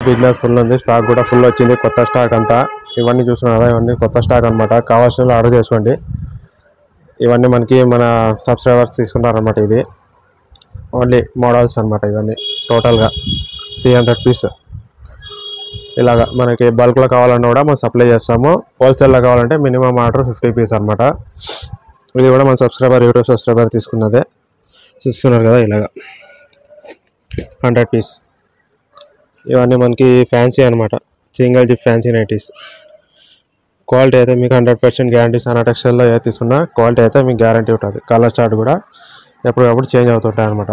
Business full ఉంది, stock కూడా full వచ్చింది, కొత్త స్టాక్ అంతా. ఇవన్నీ చూస్తున్నారు కదా, ఇవన్నీ కొత్త స్టాక్ అనమాట. కావాల్సిన ఆర్డర్ చేసుకోండి. ఇవన్నీ మనకి మన సబ్స్క్రైబర్స్ తీసుకుంటారనమాట. ఇది ఓన్లీ మోడల్స్ అనమాట. ఇవన్నీ టోటల్గా 300 పీస్. ఇలాగా మనకి బల్క్లో కావాలన్నా కూడా మనం సప్లై చేస్తాము. హోల్సేల్లో కావాలంటే మినిమం ఆర్డర్ 50 పీస్ అనమాట. ఇది కూడా మన యూట్యూబ్ సబ్స్క్రైబర్ తీసుకున్నదే. చూస్తున్నారు కదా, ఇలాగా 100 పీస్. ఇవన్నీ మనకి ఫ్యాన్సీ అనమాట, single zip fancy nighties. Quality అయితే మీకు 100% గ్యారంటీ. సనా టెక్స్టైల్లో ఏది తీసుకున్నా క్వాలిటీ అయితే మీకు గ్యారంటీ ఉంటుంది. కలర్ చార్ట్ కూడా ఎప్పటికప్పుడు చేంజ్ అవుతుంటాయి అనమాట.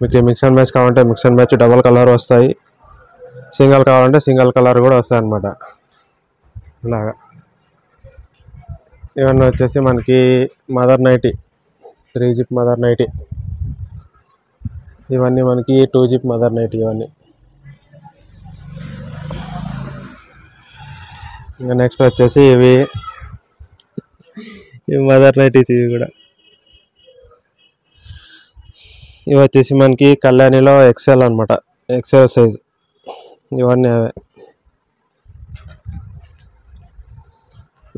మీకు మిక్స్ అండ్ మ్యాచ్ కావాలంటే mix and match double colour వస్తాయి, సింగిల్ కావాలంటే సింగిల్ కలర్ కూడా వస్తాయి అనమాట. ఇలాగా ఇవన్నీ వచ్చేసి మనకి mother nightie, 3 zip mother nightie. ఇవన్నీ మనకి 2 జిప్ మదర్ నైటీ. ఇవన్నీ ఇంకా నెక్స్ట్ వచ్చేసి ఇవి మదర్ నైటీస్. ఇవి కూడా ఇవి వచ్చేసి మనకి కళ్యాణిలో ఎక్సెల్ అనమాట, ఎక్సెల్ సైజ్. ఇవన్నీ అవే,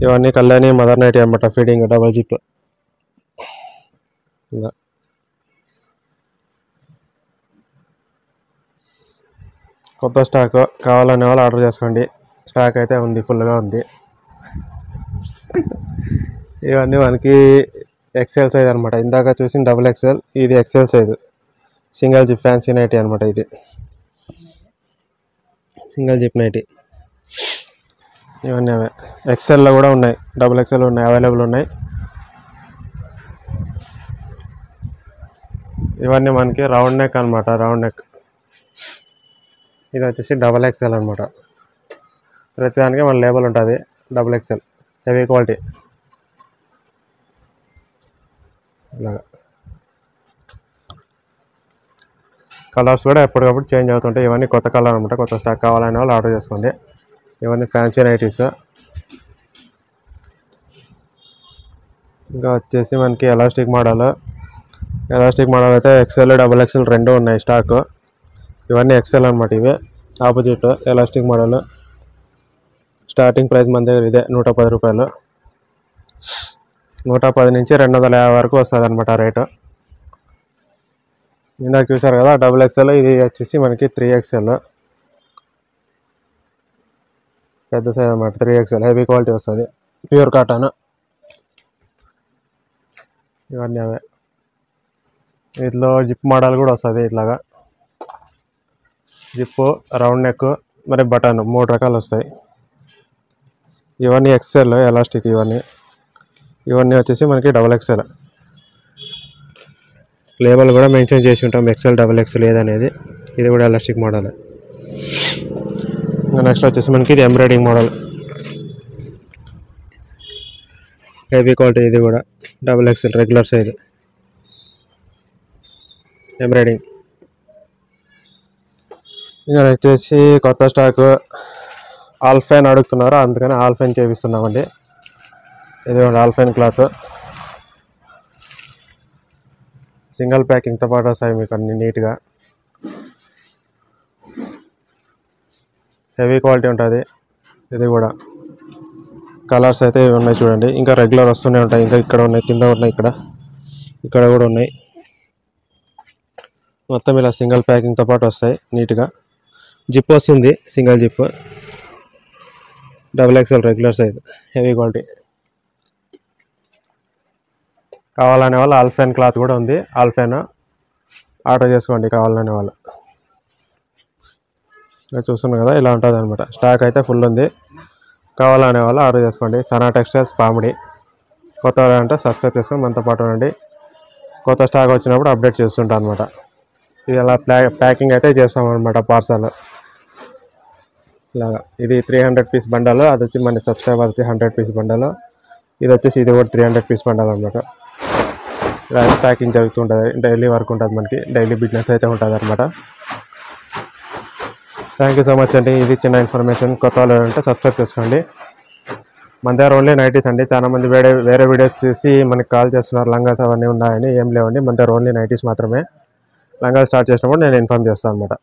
ఇవన్నీ కళ్యాణి మదర్ నైటీ అనమాట. Feeding double zip. ఇలా కొత్త స్టాక్ కావాలనే వాళ్ళు ఆర్డర్ చేసుకోండి. స్టాక్ అయితే ఉంది, ఫుల్గా ఉంది. ఇవన్నీ మనకి ఎక్సెల్ సైజ్ అనమాట. ఇందాక చూసి డబుల్ ఎక్సెల్, ఇది XL size single zip fancy nightie అనమాట. ఇది సింగిల్ జిప్ నైటీ. ఇవన్నీ అవే. ఎక్సెల్లో కూడా ఉన్నాయి, డబుల్ ఎక్సెల్ ఉన్నాయి, అవైలబుల్ ఉన్నాయి. ఇవన్నీ మనకి రౌండ్ నెక్ అనమాట, రౌండ్ నెక్. ఇది వచ్చేసి డబల్ ఎక్సెల్ అనమాట. ప్రతిదానికి మన లేబుల్ ఉంటుంది. Double XL heavy quality. ఇలాగా కలర్స్ కూడా ఎప్పటికప్పుడు చేంజ్ అవుతుంటాయి. ఇవన్నీ కొత్త కలర్ అనమాట. కొత్త స్టాక్ కావాలనే వాళ్ళు ఆర్డర్ చేసుకోండి. ఇవన్నీ ఫ్యాన్సీ నైటీస్. ఇంకా వచ్చేసి మనకి ఎలాస్టిక్ మోడల్. ఎలాస్టిక్ మోడల్ అయితే ఎక్సెల్ డబుల్ ఎక్సెల్ రెండు ఉన్నాయి స్టాక్. ఇవన్నీ ఎక్సెల్ అనమాట. ఇవే opposite elastic model. Starting price మన దగ్గర ఇదే 110 రూపాయలు. 110 నుంచి 250 వరకు వస్తుంది అనమాట రేటు. ఇందాక చూసారు కదా డబుల్ ఎక్సెల్. ఇది వచ్చేసి మనకి 3XL, పెద్ద సైజ్ అనమాట. 3XL హెవీ క్వాలిటీ వస్తుంది, ప్యూర్ కాటన్. ఇవన్నీ అవే. వీటిలో జిప్ మోడల్ కూడా వస్తుంది. ఇట్లాగా జిప్పు, రౌండ్ నెక్, మరి బటన్ 3 రకాలు వస్తాయి. ఇవన్నీ ఎక్సెల్ ఎలాస్టిక్. ఇవన్నీ వచ్చేసి మనకి డబుల్ ఎక్సెల్. లేబుల్ కూడా మెన్షన్ చేసి ఉంటాం, ఎక్సెల్ డబుల్ ఎక్సెల్ ఏదనేది. ఇది కూడా ఎలాస్టిక్ మోడల్. ఇంకా నెక్స్ట్ వచ్చేసి మనకి ఇది ఎంబ్రాయిడింగ్ మోడల్, హెవీ క్వాలిటీ. ఇది కూడా double XL regular size embroidering. ఇంకా వచ్చేసి కొత్త స్టాక్ ఆల్ఫైన్ అడుగుతున్నారు, అందుకని ఆల్ఫైన్ చేపిస్తున్నామండి. ఇది ఆల్ఫైన్ క్లాత్. సింగిల్ ప్యాకింగ్తో పాటు వస్తాయి మీకు అన్ని నీట్గా. హెవీ క్వాలిటీ ఉంటుంది. ఇది కూడా కలర్స్ అయితే ఇవి ఉన్నాయి చూడండి. ఇంకా రెగ్యులర్ వస్తూనే ఉంటాయి. ఇంకా ఇక్కడ ఉన్నాయి, కింద ఉన్నాయి, ఇక్కడ కూడా ఉన్నాయి. మొత్తం ఇలా సింగిల్ ప్యాకింగ్తో పాటు వస్తాయి నీట్గా. జిప్ వస్తుంది, single zip. Double XL regular size heavy quality. కావాలనే వాళ్ళు ఆల్ఫైన్ క్లాత్ కూడా ఉంది. ఆల్ఫైన్ ఆర్డర్ చేసుకోండి కావాలనే వాళ్ళు. చూస్తున్నాం కదా, ఇలా ఉంటుంది అనమాట. స్టాక్ అయితే ఫుల్ ఉంది. కావాలనే వాళ్ళు ఆర్డర్ చేసుకోండి. సనా టెక్స్టైల్స్ పామిడి. కొత్త అంటే సబ్స్క్రైబ్ చేసుకొని మనతో పాటు ఉండండి. కొత్త స్టాక్ వచ్చినప్పుడు అప్డేట్ చేస్తుంటాం అనమాట. ఇది అలా ప్యాకింగ్ అయితే చేస్తామన్నమాట, పార్సల్ ఇలాగా. ఇది 300 పీస్ బండల్. అది వచ్చి మన సబ్స్క్రైబర్ది 100 పీస్ బండల్. ఇది వచ్చేసి ఇది కూడా 300 పీస్ బండల్ అనమాట. ఇలా ప్యాకింగ్ జరుగుతుంటుంది. డైలీ వర్క్ ఉంటుంది మనకి, డైలీ బిజినెస్ అయితే ఉంటుంది అనమాట. థ్యాంక్ యూ సో మచ్ అండి. ఇది చిన్న ఇన్ఫర్మేషన్. కొత్త వాళ్ళు అంటే సబ్స్క్రైబ్ చేసుకోండి. మన దగ్గర ఓన్లీ నైటీస్ అండి. చాలామంది వేరే వీడియోస్ చూసి మనకి కాల్ చేస్తున్నారు, లంగాస్ అవన్నీ ఉన్నాయని. ఏం లేవండి, మన దగ్గర ఓన్లీ నైటీస్ మాత్రమే. లంగాస్ స్టార్ట్ చేసినప్పుడు నేను ఇన్ఫార్మ్ చేస్తాను అనమాట.